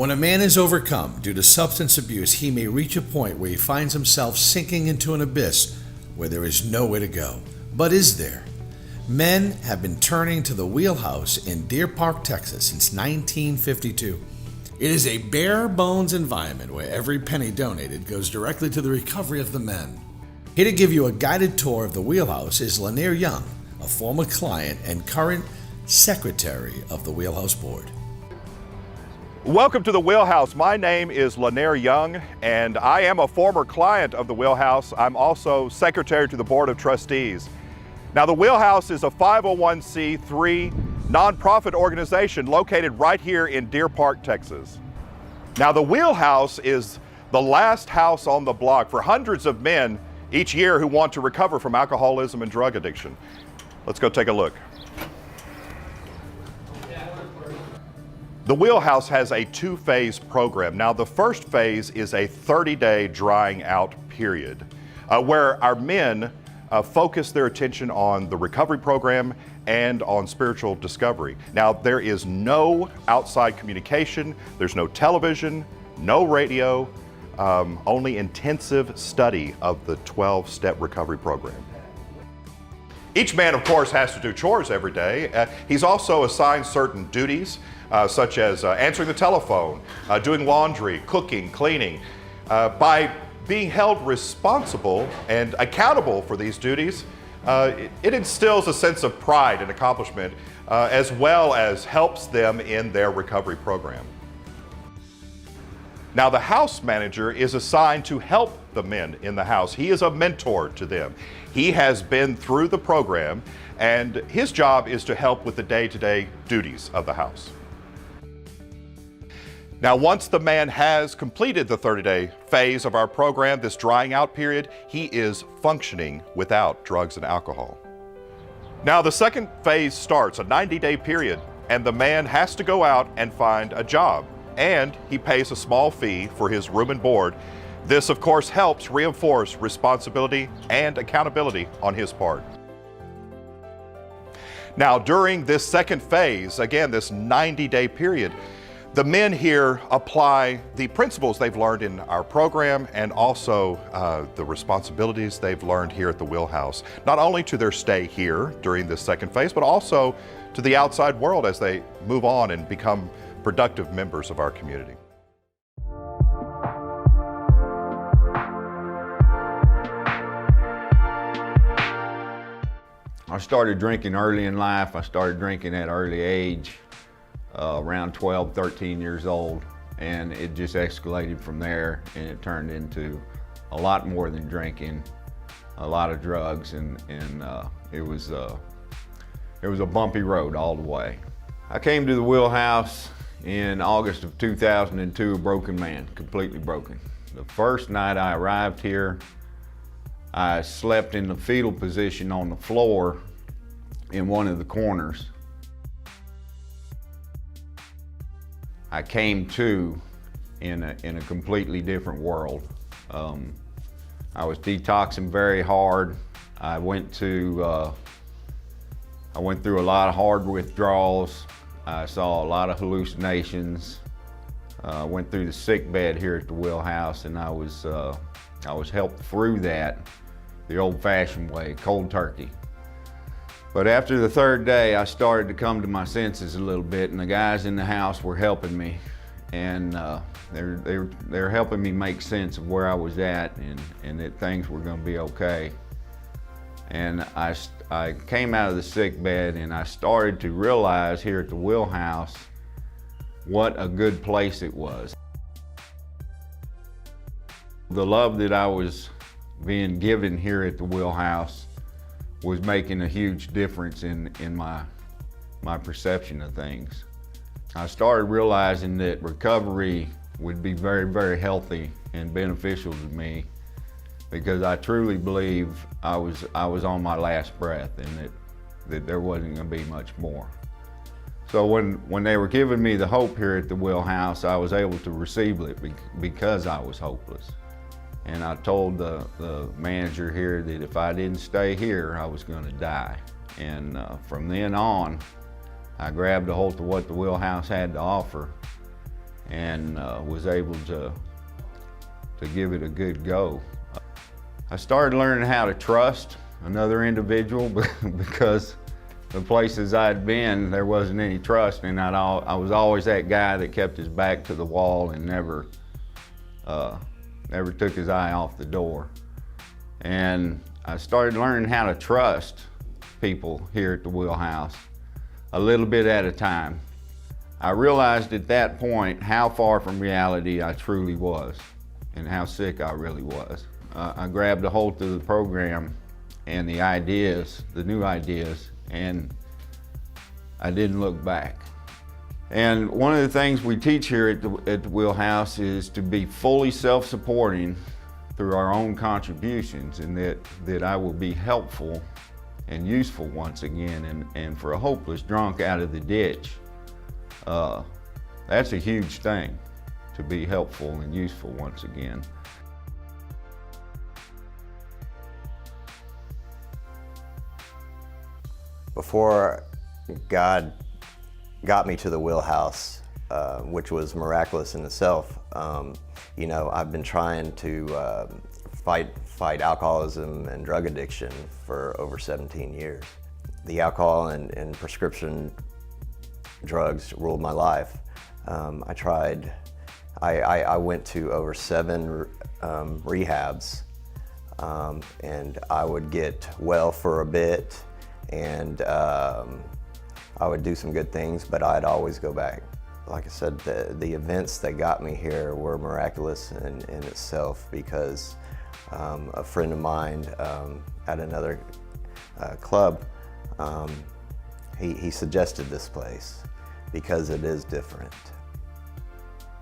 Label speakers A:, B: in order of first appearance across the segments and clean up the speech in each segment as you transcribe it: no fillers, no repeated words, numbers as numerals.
A: When a man is overcome due to substance abuse, he may reach a point where he finds himself sinking into an abyss where there is no way to go. But is there? Men have been turning to the Wheelhouse in Deer Park, Texas since 1952. It is a bare bones environment where every penny donated goes directly to the recovery of the men. Here to give you a guided tour of the Wheelhouse is Lanier Young, a former client and current secretary of the Wheelhouse board.
B: Welcome to the Wheelhouse. My name is Lanier Young, and I am a former client of the Wheelhouse. I'm also secretary to the Board of Trustees. Now, the Wheelhouse is a 501c3 nonprofit organization located right here in Deer Park, Texas. Now, the Wheelhouse is the last house on the block for hundreds of men each year who want to recover from alcoholism and drug addiction. Let's go take a look. The Wheelhouse has a two-phase program. Now, the first phase is a 30-day drying out period where our men focus their attention on the recovery program and on spiritual discovery. Now, there is no outside communication, there's no television, no radio, only intensive study of the 12-step recovery program. Each man, of course, has to do chores every day. He's also assigned certain duties, such as answering the telephone, doing laundry, cooking, cleaning. By being held responsible and accountable for these duties, it instills a sense of pride and accomplishment, as well as helps them in their recovery program. Now, the house manager is assigned to help the men in the house. He is a mentor to them. He has been through the program, and his job is to help with the day-to-day duties of the house. Now, once the man has completed the 30-day phase of our program, this drying out period, he is functioning without drugs and alcohol. Now, the second phase starts, a 90-day period, and the man has to go out and find a job, and he pays a small fee for his room and board. This, of course, helps reinforce responsibility and accountability on his part. Now, during this second phase, again, this 90-day period, the men here apply the principles they've learned in our program and also the responsibilities they've learned here at the Wheelhouse, not only to their stay here during this second phase, but also to the outside world as they move on and become productive members of our community.
C: I started drinking early in life. I started drinking at an early age. Around 12, 13 years old, and it just escalated from there, and it turned into a lot more than drinking, a lot of drugs, and it was a bumpy road all the way. I came to the Wheelhouse in August of 2002, a broken man, completely broken. The first night I arrived here, I slept in the fetal position on the floor in one of the corners. I came to in a completely different world. I was detoxing very hard. I went through a lot of hard withdrawals. I saw a lot of hallucinations. Went through the sick bed here at the Wheelhouse, and I was helped through that the old-fashioned way, cold turkey. But after the third day, I started to come to my senses a little bit, and the guys in the house were helping me, and they're helping me make sense of where I was at and that things were going to be okay. And I came out of the sick bed, and I started to realize here at the Wheelhouse what a good place it was. The love that I was being given here at the Wheelhouse was making a huge difference in my perception of things. I started realizing that recovery would be very, very healthy and beneficial to me, because I truly believe I was on my last breath, and that there wasn't going to be much more. So when they were giving me the hope here at the Wheelhouse, I was able to receive it because I was hopeless. And I told the manager here that if I didn't stay here, I was going to die. And from then on, I grabbed a hold of what the Wheelhouse had to offer, and was able to give it a good go. I started learning how to trust another individual because the places I'd been, there wasn't any trust, and I was always that guy that kept his back to the wall and never took his eye off the door. And I started learning how to trust people here at the Wheelhouse a little bit at a time. I realized at that point how far from reality I truly was and how sick I really was. I grabbed a hold of the program and the ideas, the new ideas, and I didn't look back. And one of the things we teach here at the Wheelhouse is to be fully self-supporting through our own contributions, and that I will be helpful and useful once again, and for a hopeless drunk out of the ditch. That's a huge thing, to be helpful and useful once again.
D: Before God got me to the Wheelhouse, which was miraculous in itself, you know, I've been trying to fight alcoholism and drug addiction for over 17 years. The alcohol and prescription drugs ruled my life. I went to over 7 rehabs, and I would get well for a bit, and I would do some good things, but I'd always go back. Like I said, the events that got me here were miraculous in itself, because a friend of mine at another club, he suggested this place because it is different.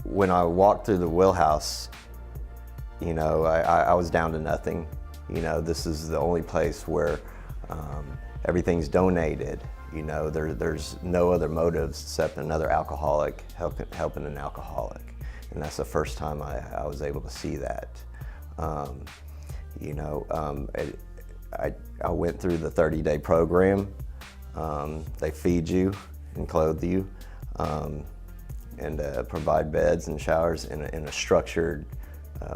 D: When I walked through the Wheelhouse, you know, I was down to nothing. You know, this is the only place where everything's donated. You know, there's no other motives except another alcoholic helping an alcoholic. And that's the first time I was able to see that. You know, I went through the 30-day program. They feed you and clothe you, and provide beds and showers in a structured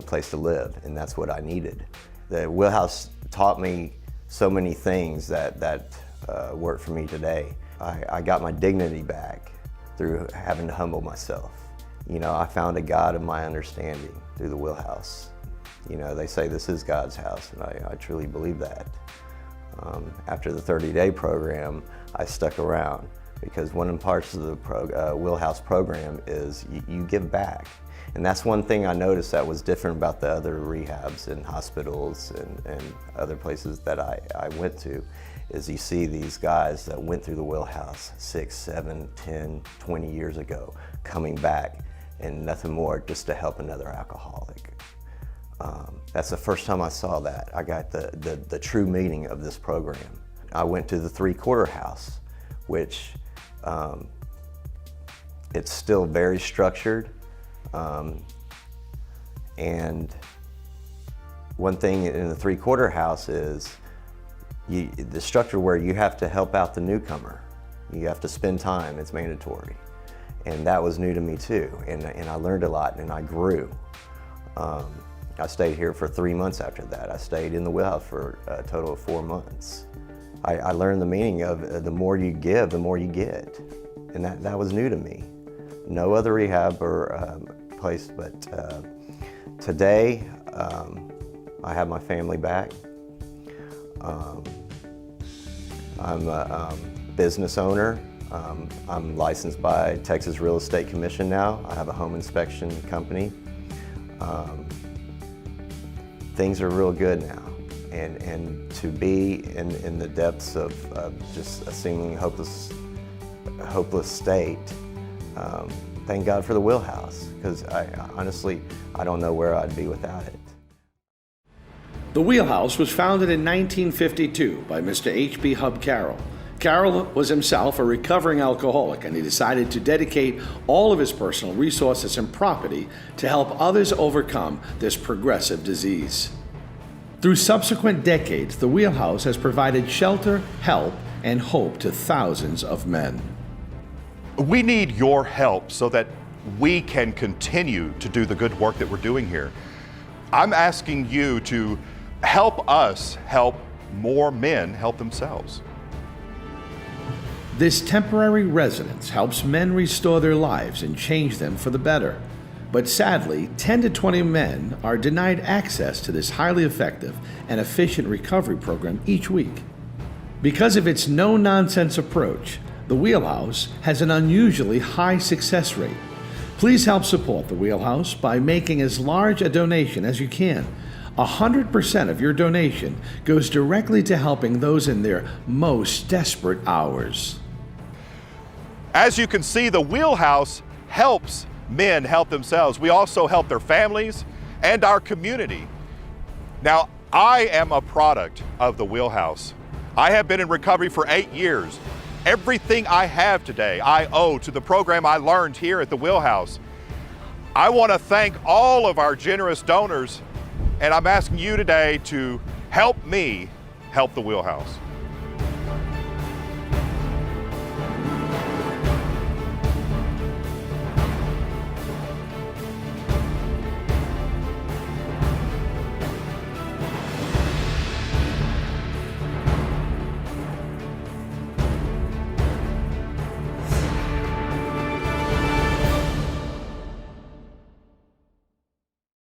D: place to live, and that's what I needed. The Wheelhouse taught me so many things that work for me today. I got my dignity back through having to humble myself. You know, I found a God of my understanding through the Wheelhouse. You know, they say this is God's house, and I truly believe that. After the 30-day program, I stuck around because one of the parts of the Wheelhouse program is you give back. And that's one thing I noticed that was different about the other rehabs and hospitals and other places that I went to, is you see these guys that went through the Wheelhouse 6, 7, 10, 20 years ago, coming back and nothing more just to help another alcoholic. That's the first time I saw that. I got the true meaning of this program. I went to the 3-quarter house, which it's still very structured. And one thing in the 3-quarter house is the structure where you have to help out the newcomer. You have to spend time, it's mandatory. And that was new to me too. And I learned a lot and I grew. I stayed here for 3 months after that. I stayed in the Wheelhouse for a total of 4 months. I learned the meaning of the more you give, the more you get. And that was new to me. No other rehab or place, but today I have my family back. I'm a business owner. I'm licensed by Texas Real Estate Commission now. I have a home inspection company. Things are real good now. And to be in the depths of just a seemingly hopeless state, thank God for the Wheelhouse, because honestly, I don't know where I'd be without it.
A: The Wheelhouse was founded in 1952 by Mr. H.B. Hub Carroll. Carroll was himself a recovering alcoholic, and he decided to dedicate all of his personal resources and property to help others overcome this progressive disease. Through subsequent decades, the Wheelhouse has provided shelter, help, and hope to thousands of men.
B: We need your help so that we can continue to do the good work that we're doing here. I'm asking you to help us help more men help themselves.
A: This temporary residence helps men restore their lives and change them for the better. But sadly, 10 to 20 men are denied access to this highly effective and efficient recovery program each week. Because of its no-nonsense approach, the Wheelhouse has an unusually high success rate. Please help support the Wheelhouse by making as large a donation as you can. 100% of your donation goes directly to helping those in their most desperate hours.
B: As you can see, the Wheelhouse helps men help themselves. We also help their families and our community. Now, I am a product of the Wheelhouse. I have been in recovery for 8 years. Everything I have today, I owe to the program I learned here at the Wheelhouse. I want to thank all of our generous donors, and I'm asking you today to help me help the Wheelhouse.